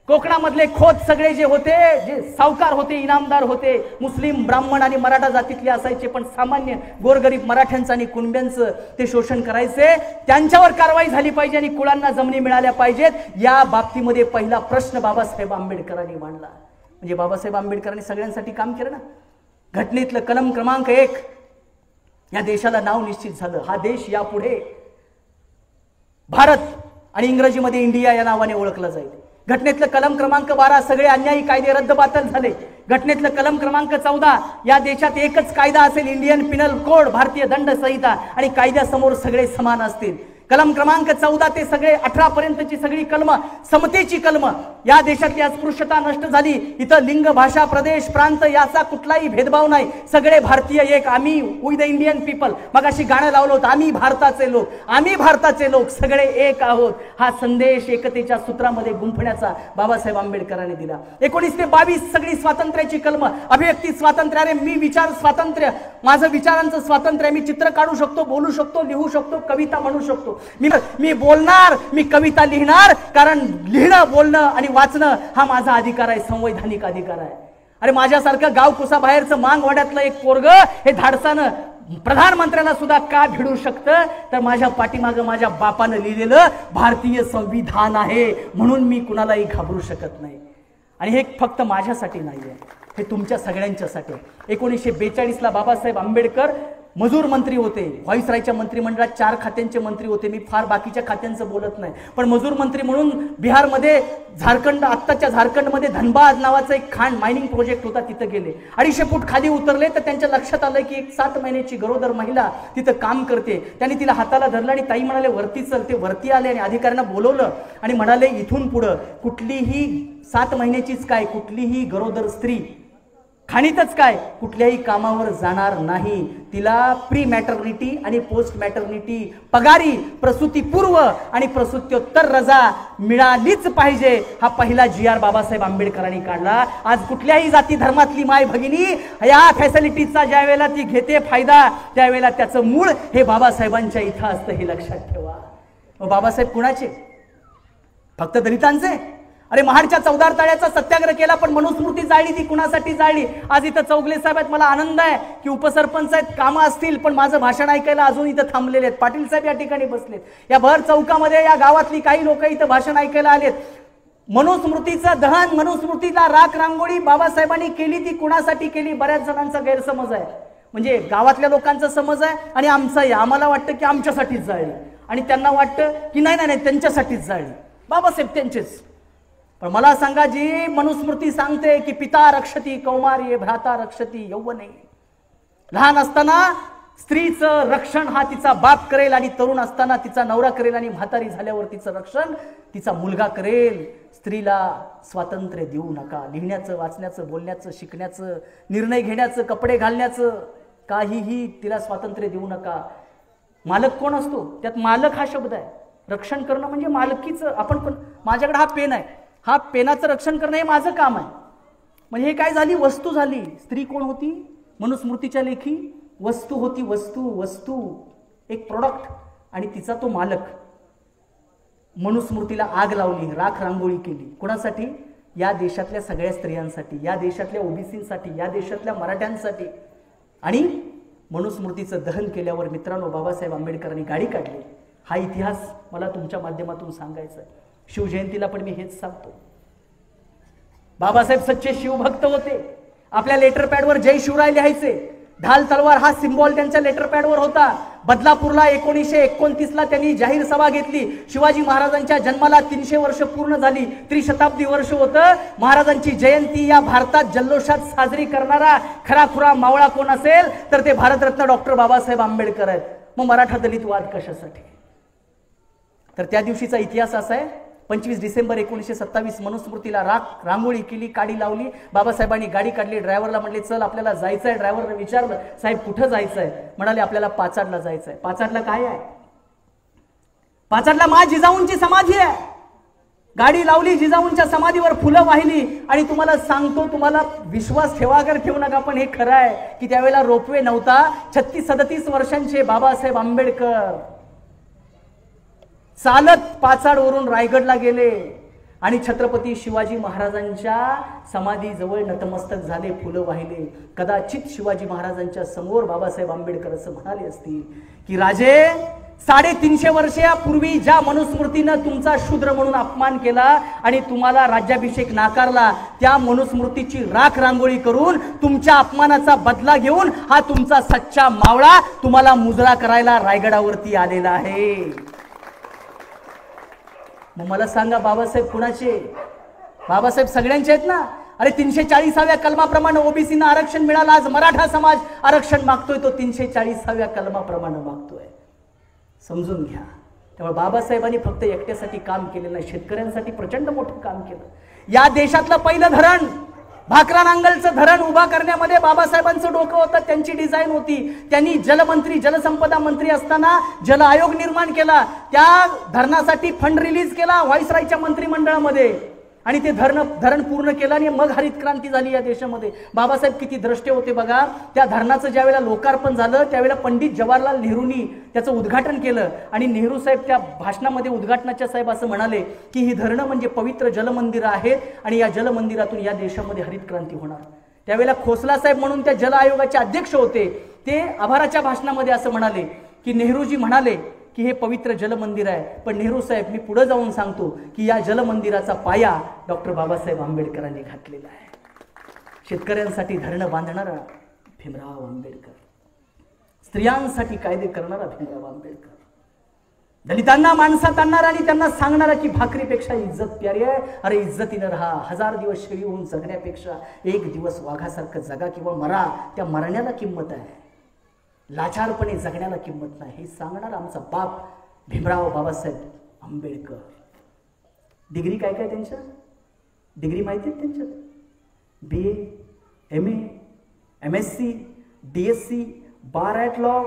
कोकणामधले खोत सगळे जे होते, जे सावकार होते, इनामदार होते, मुस्लिम, ब्राह्मण आणि मराठा जातीतले असायचे, पण सामान्य गोरगरीब मराठ्यांचं आणि कुणब्यांचं ते शोषण करायचे. त्यांच्यावर कारवाई झाली पाहिजे आणि कुळांना जमिनी मिळाल्या पाहिजेत. या बाबतीमध्ये पहिला प्रश्न बाबासाहेब आंबेडकरांनी मांडला. म्हणजे बाबासाहेब आंबेडकरांनी सगळ्यांसाठी काम केलं ना. घटनेतलं कलम क्रमांक 1 या देशाला नाव निश्चित झालं. हा देश यापुढे भारत आणि इंग्रजीमध्ये इंडिया या नावाने ओळखला जाईल. घटनेतलं कलम क्रमांक 12 सगळे अन्यायी कायदे रद्दबातल झाले. घटनेतलं कलम क्रमांक 14 या देशात एकच कायदा असेल, इंडियन पिनल कोड, भारतीय दंड संहिता, आणि कायद्यासमोर सगळे समान असतील. कलम क्रमांक 14 ते सगळे 18 पर्यंतची सगळी कलम समतेची कलम. या देशातली अस्पृश्यता नष्ट झाली. इथं लिंग, भाषा, प्रदेश, प्रांत याचा कुठलाही भेदभाव नाही. सगळे भारतीय एक. आम्ही वी द इंडियन पीपल. मग अशी गाणं लावलं होतं, आम्ही भारताचे लोक, आम्ही भारताचे लोक, सगळे एक आहोत. हा संदेश एकतेच्या सूत्रामध्ये गुंफण्याचा बाबासाहेब आंबेडकरांनी दिला. 1922 सगळी स्वातंत्र्याची कलम. अभिव्यक्ती स्वातंत्र्य, अरे मी विचार स्वातंत्र्य, माझं विचारांचं स्वातंत्र्य. मी चित्र काढू शकतो, बोलू शकतो, लिहू शकतो, कविता म्हणू शकतो. मी बोलणार, मी कविता लिहिणार, कारण लिहिणं, बोलणं आणि वाचणं हा माझा अधिकार आहे, संवैधानिक अधिकार आहे. अरे माझ्यासारखं गाव कुसाबाहेरचं मांगवाड्यातलं एक पोरग हे धाडसानं प्रधानमंत्र्याला सुद्धा का भिडू शकतं, तर माझ्या पाठीमागं माझ्या बापानं लिहिलेलं भारतीय संविधान आहे, म्हणून मी कुणालाही घाबरू शकत नाही. आणि हे फक्त माझ्यासाठी नाहीये, हे तुमच्या सगळ्यांच्यासाठी. 1942ला बाबासाहेब आंबेडकर मजूर मंत्री होते. व्हाईसरायच्या मंत्रिमंडळात 4 खात्यांचे मंत्री होते. मी फार बाकीच्या खात्यांचं बोलत नाही, पण मजूर मंत्री म्हणून बिहारमध्ये, झारखंड, आत्ताच्या झारखंडमध्ये धनबाद नावाचा एक खाण मायनिंग प्रोजेक्ट होता, तिथं गेले. 250 फूट खाली उतरले तर त्यांच्या लक्षात आलं की एक 7 महिन्याची गरोदर महिला तिथं काम करते. त्यांनी तिला हाताला धरलं आणि ताई म्हणाले वरती चल. ते वरती आले आणि अधिकाऱ्यांना बोलवलं आणि म्हणाले इथून पुढं कुठलीही 7 महिन्याचीच काय, कुठलीही गरोदर स्त्री खाणीतच काय कुठल्याही कामावर जाणार नाही. तिला प्री मॅटर्निटी आणि पोस्ट मॅटर्निटी पगारी, प्रसूतीपूर्व आणि प्रसूत्योत्तर रजा मिळालीच पाहिजे. हा पहिला GR बाबासाहेब आंबेडकरांनी काढला. आज कुठल्याही जाती धर्मातली माय भगिनी या फॅसिलिटीचा ज्या वेळेला ती घेते फायदा, त्यावेळेला त्याचं मूळ हे बाबासाहेबांच्या इथं असतं, हे लक्षात ठेवा. बाबासाहेब कुणाचे? फक्त दलितांचे? अरे महाडच्या 14 तळ्याचा सत्याग्रह केला, पण मनुस्मृती जाळली. ती कुणासाठी जाळली? आज इथं चौगले साहेब आहेत, मला आनंद आहे की उपसरपंच आहेत, कामं असतील, पण माझं भाषण ऐकायला अजून इथं थांबलेले आहेत. पाटील साहेब या ठिकाणी बसलेत. या भर चौकामध्ये या गावातली काही लोक इथं भाषण ऐकायला आलेत. मनुस्मृतीचं दहन, मनुस्मृतीला राख रांगोळी बाबासाहेबांनी केली, ती कुणासाठी केली? बऱ्याच जणांचा गैरसमज आहे. म्हणजे गावातल्या लोकांचा समज आहे आणि आमचाही. आम्हाला वाटतं की आमच्यासाठीच जाळली आणि त्यांना वाटतं की नाही नाही नाही त्यांच्यासाठीच जाळली. बाबासाहेब त्यांचेच. पण मला सांगा, जी मनुस्मृती सांगते की पिता रक्षती कौमार्ये भ्राता रक्षती यौवने, लहान असताना स्त्रीचं रक्षण हा तिचा बाप करेल आणि तरुण असताना तिचा नवरा करेल आणि म्हातारी झाल्यावर तिचं रक्षण तिचा मुलगा करेल. स्त्रीला स्वातंत्र्य देऊ नका. लिहिण्याचं, वाचण्याचं, बोलण्याचं, शिकण्याचं, निर्णय घेण्याचं, कपडे घालण्याचं, काहीही तिला स्वातंत्र्य देऊ नका. मालक कोण असतो? त्यात मालक हा शब्द आहे. रक्षण करणं म्हणजे मालकीचं. आपण पण, माझ्याकडे हा पेन आहे, हा पेनाचं रक्षण करणं हे माझं काम आहे. म्हणजे हे काय झाली? वस्तू झाली. स्त्री कोण होती? मनुस्मृतीच्या लेखी वस्तू होती. वस्तू एक प्रोडक्ट आणि तिचा तो मालक. मनुस्मृतीला आग लावली, राख रांगोळी केली. कोणासाठी? या देशातल्या सगळ्या स्त्रियांसाठी, या देशातल्या ओबीसींसाठी, या देशातल्या मराठ्यांसाठी. आणि मनुस्मृतीचं दहन केल्यावर मित्रांनो बाबासाहेब आंबेडकरांनी गाडी काढली. हा इतिहास मला तुमच्या माध्यमातून सांगायचा आहे. शिवजयंतीला पण मी हेच सांगतो. बाबासाहेब सच्चे शिवभक्त होते. आपल्या लेटर पॅडवर जय शिवराय लिहायचे. ढाल तलवार हा सिम्बॉल त्यांच्या लेटर पॅडवर होता. बदलापूरला 1929ला त्यांनी जाहीर सभा घेतली. शिवाजी महाराजांच्या जन्माला 300 वर्ष पूर्ण झाली. त्रिशताब्दी वर्ष होतं. महाराजांची जयंती या भारतात जल्लोषात साजरी करणारा खराखुरा मावळा कोण असेल तर ते भारतरत्न डॉक्टर बाबासाहेब आंबेडकर आहेत. मग मराठा दलित वाद कशासाठी? तर त्या दिवशीचा इतिहास असा आहे. 25 डिसेंबर 1927 मनुस्मृतीला राख रांगोळी केली, काडी लावली. बाबासाहेबांनी गाडी काढली. ड्रायव्हरला म्हणले चल आपल्याला जायचं आहे. ड्रायव्हरने विचारलं साहेब कुठं जायचं आहे? म्हणाले आपल्याला पाचाडला जायचं आहे. पाचाडला काय आहे? पाचाडला मा जिजाऊंची समाधी आहे. गाडी लावली, जिजाऊंच्या समाधीवर फुलं वाहिली. आणि तुम्हाला सांगतो, तुम्हाला विश्वास ठेवा कर ठेवू नका, पण हे खरं आहे की त्यावेळेला रोपवे नव्हता. 36-37 वर्षांचे बाबासाहेब आंबेडकर चालत पाचाडवरून रायगडला गेले आणि छत्रपती शिवाजी महाराजांच्या समाधीजवळ नतमस्तक झाले, फुलं वाहिले. कदाचित शिवाजी महाराजांच्या समोर बाबासाहेब आंबेडकर असं म्हणाले असतील की राजे, 350 वर्षापूर्वी ज्या मनुस्मृतीनं तुमचा शूद्र म्हणून अपमान केला आणि तुम्हाला राज्याभिषेक नाकारला, त्या मनुस्मृतीची राख रांगोळी करून तुमच्या अपमानाचा बदला घेऊन हा तुमचा सच्चा मावळा तुम्हाला मुजरा करायला रायगडावरती आलेला आहे. मग मला सांगा, बाबासाहेब कुणाचे? बाबासाहेब सगळ्यांचे आहेत ना. अरे 340व्या कलमाप्रमाणे ओबीसीना आरक्षण मिळालं, आज मराठा समाज आरक्षण मागतोय, तो 340व्या कलमाप्रमाणे मागतोय. समजून घ्या. त्यामुळे बाबासाहेबांनी फक्त एकट्यासाठी काम केलेलं नाही, शेतकऱ्यांसाठी प्रचंड मोठं काम केलं. या देशातलं पहिलं धरण, भाकरा नांगलचं धरण उभा करण्यामध्ये बाबासाहेबांचं डोकं होतं, त्यांची डिझाईन होती. त्यांनी जलमंत्री, जलसंपदा मंत्री असताना जल आयोग निर्माण केला, त्या धरणासाठी फंड रिलीज केला व्हाईसरायच्या मंत्रिमंडळामध्ये, आणि ते धरण पूर्ण केलं आणि मग हरित क्रांती झाली या देशामध्ये. बाबासाहेब किती द्रष्टे होते बघा. त्या धरणाचं ज्यावेळेला लोकार्पण झालं त्यावेळेला पंडित जवाहरलाल नेहरूंनी त्याचं उद्घाटन केलं आणि नेहरू साहेब त्या भाषणामध्ये, उद्घाटनाच्या साहेब असं म्हणाले की ही धरणं म्हणजे पवित्र जलमंदिरं आहेत आणि या जलमंदिरातून या देशामध्ये हरित क्रांती होणार. त्यावेळेला खोसला साहेब म्हणून त्या जल आयोगाचे अध्यक्ष होते, ते आभाराच्या भाषणामध्ये असं म्हणाले की नेहरूजी म्हणाले की हे पवित्र जलमंदिर आहे, पण नेहरू साहेब, मी पुढे जाऊन सांगतो की या जलमंदिराचा पाया डॉक्टर बाबासाहेब आंबेडकरांनी घातलेला आहे. शेतकऱ्यांसाठी धरणं बांधणारा भीमराव आंबेडकर, स्त्रियांसाठी कायदे करणारा भीमराव आंबेडकर, दलितांना माणसात आणणारा आणि त्यांना सांगणारा की भाकरीपेक्षा इज्जत प्यारी आहे. अरे इज्जतीनं राहा, 1000 दिवस शेळी होऊन जगण्यापेक्षा 1 दिवस वाघासारखं जगा किंवा मरा, त्या मरण्याला किंमत आहे, लाचारपणे जगण्याला किंमत नाही, हे सांगणार आमचा बाप भीमराव बाबासाहेब आंबेडकर. डिग्री काय काय त्यांच्या? डिग्री माहिती आहेत त्यांच्या? BA, MA, MSc, DSc, bar at law,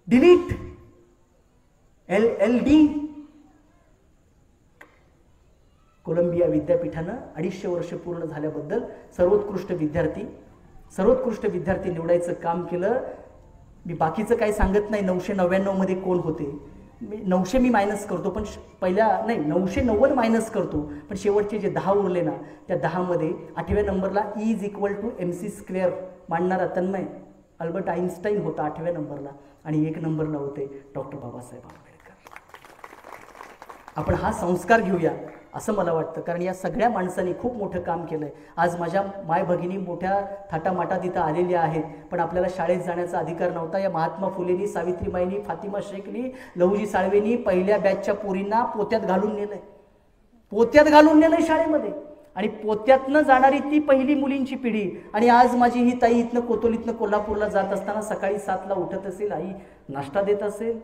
DLitt, LLD. Columbia विद्यापीठानं 250 वर्ष पूर्ण झाल्याबद्दल सर्वोत्कृष्ट विद्यार्थी निवडायचं काम केलं. मी बाकीचं काही सांगत नाही. 999 मध्ये कोण होते, 900 मी मायनस करतो, पण पहिल्या नाही 990 मायनस करतो, पण शेवटचे जे 10 उरले ना, त्या 10 मध्ये 8व्या नंबरला E=mc² मांडणारा तन्मय अल्बर्ट आइन्स्टाईन होता 8व्या नंबरला, आणि 1 नंबरला होते डॉक्टर बाबासाहेब आंबेडकर. आपण हा संस्कार घेऊया असं मला वाटतं, कारण या सगळ्या माणसांनी खूप मोठं काम केलंय. आज माझ्या माय भगिनी मोठ्या थाटामाटात इथं आलेल्या आहेत, पण आपल्याला शाळेत जाण्याचा अधिकार नव्हता. या महात्मा फुलेनी, सावित्रीबाईंनी, फातिमा शेखनी, लहुजी साळवेनी पहिल्या बॅचच्या पोरींना पोत्यात घालून नेलंय शाळेमध्ये, आणि पोत्यातनं जाणारी ती पहिली मुलींची पिढी. आणि आज माझी ही ताई इथनं कोतोलीतनं कोल्हापूरला जात असताना सकाळी 7ला उठत असेल, आई नाश्ता देत असेल,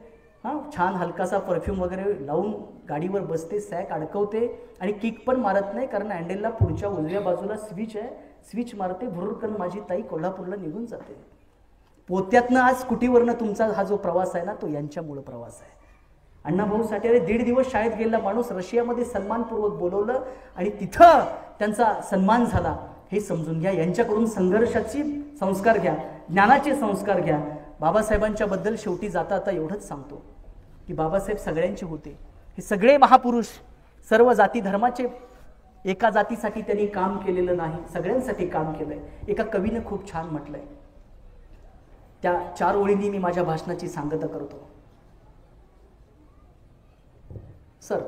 छान हलकासा परफ्यूम वगैरे लावून गाडीवर बसते, सॅक अडकवते आणि किक पण मारत नाही, कारण हँडेलला पुढच्या उजव्या बाजूला स्विच आहे, स्विच मारते, भुरकन माझी ताई कोल्हापूरला निघून जाते. पोत्यातनं आज स्कूटीवरनं तुमचा हा जो प्रवास आहे ना, तो यांच्यामुळे प्रवास आहे. अण्णाभाऊ साठे 1.5 दिवस शाळेत गेलेला माणूस रशियामध्ये सन्मानपूर्वक बोलवलं आणि तिथं त्यांचा सन्मान झाला. हे समजून घ्या. यांच्याकडून संघर्षाचे संस्कार घ्या, ज्ञानाचे संस्कार घ्या. बाबासाहेबांच्या बद्दल शेवटी जाता आता एवढंच सांगतो की बाबासाहेब सगळ्यांचे होते. हे सगळे महापुरुष सर्व जाती धर्माचे, एका जातीसाठी त्यांनी काम केलेलं नाही, सगळ्यांसाठी काम केलंय. एका कवीनं खूप छान म्हटलंय, त्या 4 ओळींनी मी माझ्या भाषणाची सांगता करतो. सर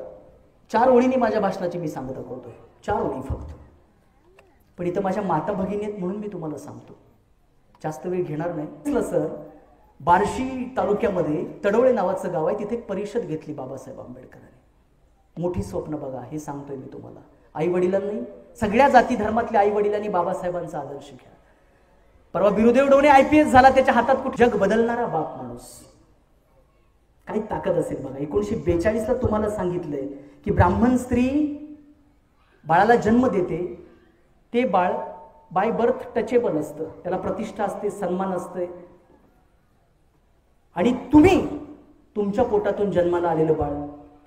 4 ओळींनी माझ्या भाषणाची मी सांगता करतोय, 4 ओळी फक्त. पण इथं माझ्या माता भगिनी आहेत म्हणून मी तुम्हाला सांगतो, जास्त वेळ घेणार नाही. सर बार्शी तालुक्यामध्ये तडवळे नावाचं गाव आहे, तिथे एक परिषद घेतली बाबासाहेब आंबेडकरांनी. मोठी स्वप्न बघा, हे सांगतोय मी तुम्हाला. आई वडिलांनी, सगळ्या जाती धर्मातल्या आई वडिलांनी बाबासाहेबांचा आदर्श घ्या. परवा बिरुदेव डोणे IPS झाला, त्याच्या हातात कुठे जग बदलणारा बाप माणूस, काही ताकद असेल बघा. 1942ला तुम्हाला सांगितलंय की ब्राह्मण स्त्री बाळाला जन्म देते, ते बाळ बाय बर्थ टचेबल असतं, त्याला प्रतिष्ठा असते, सन्मान असते. आणि तुम्ही तुमच्या पोटातून जन्माला आलेलं बाळ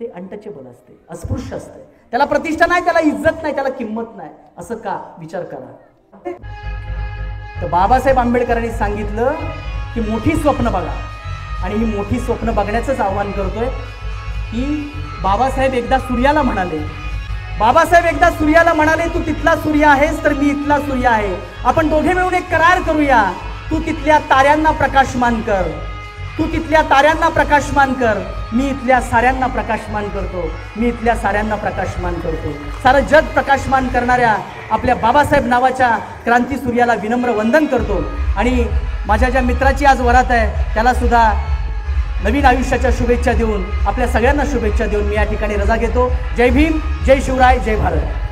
ते अनटचेबल असते, अस्पृश्य असते, त्याला प्रतिष्ठा नाही, त्याला इज्जत नाही, त्याला किंमत नाही. असं का? विचार करा. तर बाबासाहेब आंबेडकरांनी सांगितलं की मोठी स्वप्न बघा, आणि ही मोठी स्वप्न बघण्याचंच आव्हान करतोय की बाबासाहेब एकदा सूर्याला म्हणाले बाबासाहेब एकदा सूर्याला म्हणाले, तू तिथला सूर्य आहेस तर मी इथला सूर्य आहे. आपण दोघे मिळून एक करार करूया. तू तिथल्या ताऱ्यांना प्रकाशमान कर, तू तिथल्या ताऱ्यांना प्रकाशमान कर, मी इथल्या साऱ्यांना प्रकाशमान करतो, मी इथल्या साऱ्यांना प्रकाशमान करतो. सारं जग प्रकाशमान करणाऱ्या आपल्या बाबासाहेब नावाच्या क्रांती सूर्याला विनम्र वंदन करतो. आणि माझ्या ज्या मित्राची आज वरात आहे त्याला सुद्धा नवीन आयुष्याच्या शुभेच्छा देऊन, आपल्या सगळ्यांना शुभेच्छा देऊन मी या ठिकाणी रजा घेतो. जय भीम, जय शिवराय, जय भारत.